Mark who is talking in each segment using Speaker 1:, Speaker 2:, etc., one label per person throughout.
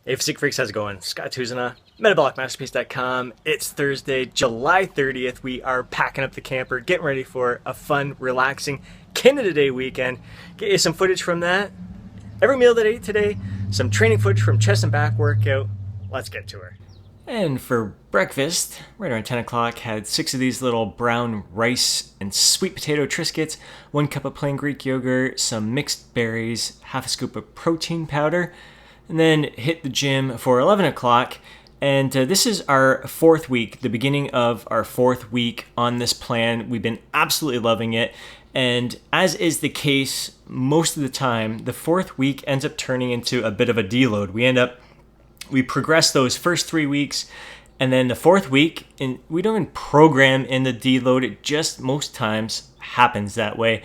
Speaker 1: Hey, Physique Freaks, how's it going? Scott Tuzana, MetabolicMasterpiece.com. It's Thursday, July 30th. We are packing up the camper, getting ready for a fun, relaxing Canada Day weekend. Get you some footage from that. Every meal that I ate today, some training footage from chest and back workout. Let's get to her.
Speaker 2: And for breakfast, right around 10 o'clock, had 6 of these little brown rice and sweet potato Triscuits, 1 cup of plain Greek yogurt, some mixed berries, half a scoop of protein powder, and then hit the gym for 11 o'clock. And this is our 4th week, the beginning of our 4th week on this plan. We've been absolutely loving it. And as is the case most of the time, the 4th week ends up turning into a bit of a deload. We progress those first 3 weeks, and then the 4th week, and we don't even program in the deload. It just most times happens that way.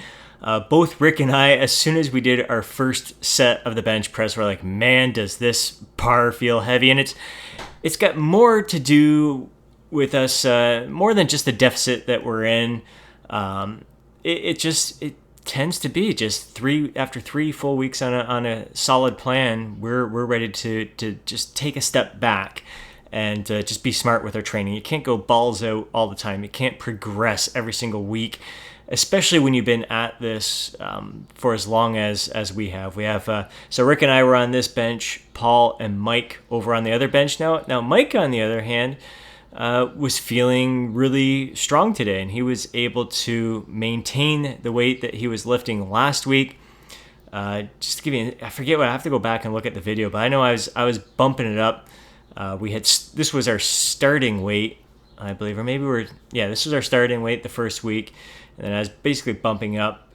Speaker 2: Both Rick and I, as soon as we did our first set of the bench press, we're like, man, does this bar feel heavy? And it's got more to do with us, more than just the deficit that we're in. It tends to be just after 3 full weeks on a solid plan, we're ready to just take a step back and just be smart with our training. You can't go balls out all the time. You can't progress every single week, especially when you've been at this for as long as we have. So Rick and I were on this bench, Paul and Mike over on the other bench. Now Mike, on the other hand, was feeling really strong today, and he was able to maintain the weight that he was lifting last week. Just to give you, I forget what, I have to go back and look at the video, but I know I was bumping it up. This was our starting weight, I believe, or maybe this was our starting weight the first week, and then I was basically bumping up,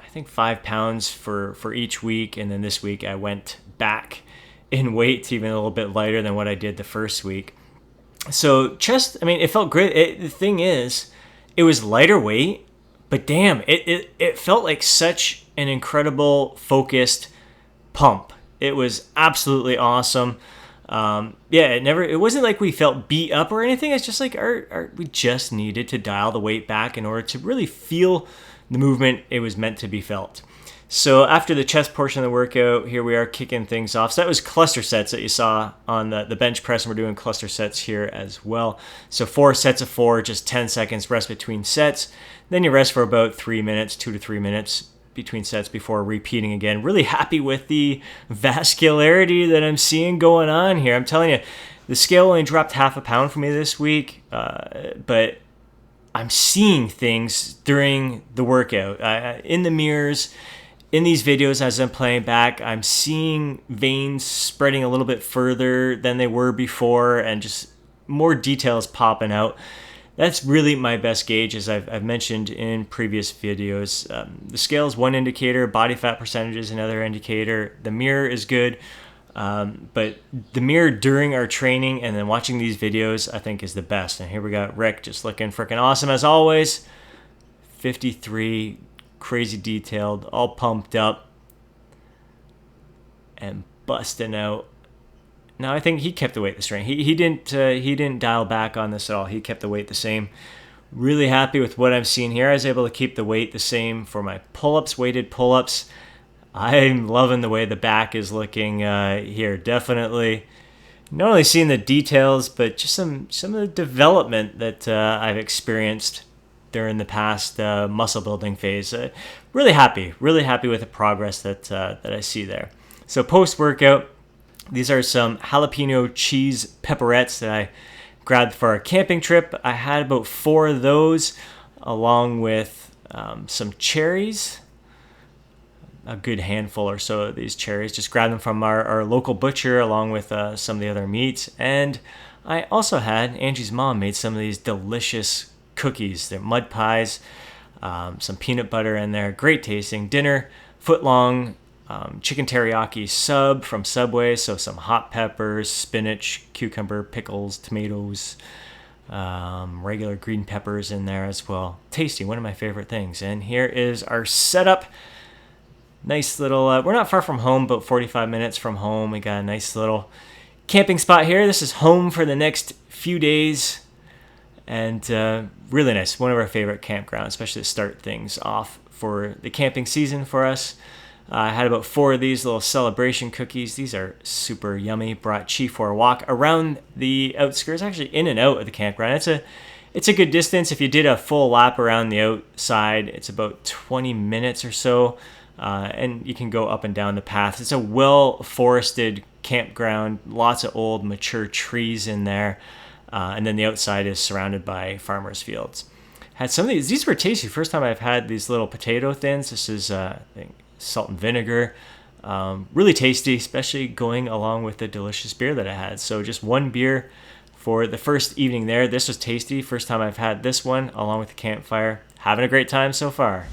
Speaker 2: I think 5 pounds for each week, and then this week I went back in weight to even a little bit lighter than what I did the first week. So chest, it felt great. The thing is, it was lighter weight, but damn, it felt like such an incredible focused pump. It was absolutely awesome. It wasn't like we felt beat up or anything. It's just like we just needed to dial the weight back in order to really feel the movement it was meant to be felt. So after the chest portion of the workout, here we are kicking things off. So that was cluster sets that you saw on the bench press, and we're doing cluster sets here as well. So 4 sets of 4, just 10 seconds rest between sets. Then you rest for about 3 minutes, 2 to 3 minutes between sets before repeating again. Really happy with the vascularity that I'm seeing going on here. I'm telling you, the scale only dropped half a pound for me this week, but I'm seeing things during the workout. In the mirrors, in these videos as I'm playing back, I'm seeing veins spreading a little bit further than they were before, and just more details popping out. That's really my best gauge, as I've mentioned in previous videos. The scale is one indicator, body fat percentage is another indicator. The mirror is good, but the mirror during our training and then watching these videos, I think, is the best. And here we got Rick just looking freaking awesome as always. 53, crazy detailed, all pumped up and busting out. Now I think he kept the weight the same. He didn't dial back on this at all. He kept the weight the same. Really happy with what I'm seeing here. I was able to keep the weight the same for my pull-ups, weighted pull-ups. I'm loving the way the back is looking here. Definitely not only seeing the details, but just some of the development that I've experienced during the past muscle building phase. Really happy with the progress that I see there. So post-workout, these are some jalapeno cheese pepperettes that I grabbed for our camping trip. I had about 4 of those, along with some cherries, a good handful or so of these cherries. Just grabbed them from our local butcher, along with some of the other meats. And I also had, Angie's mom made some of these delicious cookies. They're mud pies, some peanut butter in there. Great tasting. Dinner, foot-long chicken teriyaki sub from Subway. So some hot peppers, spinach, cucumber, pickles, tomatoes, regular green peppers in there as well. Tasty, one of my favorite things. And here is our setup. Nice little, we're not far from home, about 45 minutes from home. We got a nice little camping spot here. This is home for the next few days. And really nice. One of our favorite campgrounds, especially to start things off for the camping season for us. I had about 4 of these little celebration cookies. These are super yummy. Brought Chi for a walk around the outskirts, actually in and out of the campground. It's a good distance. If you did a full lap around the outside, it's about 20 minutes or so, and you can go up and down the path. It's a well-forested campground, lots of old, mature trees in there, and then the outside is surrounded by farmers' fields. Had some of these. These were tasty. First time I've had these little potato thins. This is, I think, salt and vinegar. Really tasty, especially going along with the delicious beer that I had. So just 1 beer for the first evening there. This was tasty. First time I've had this one along with the campfire. Having a great time so far.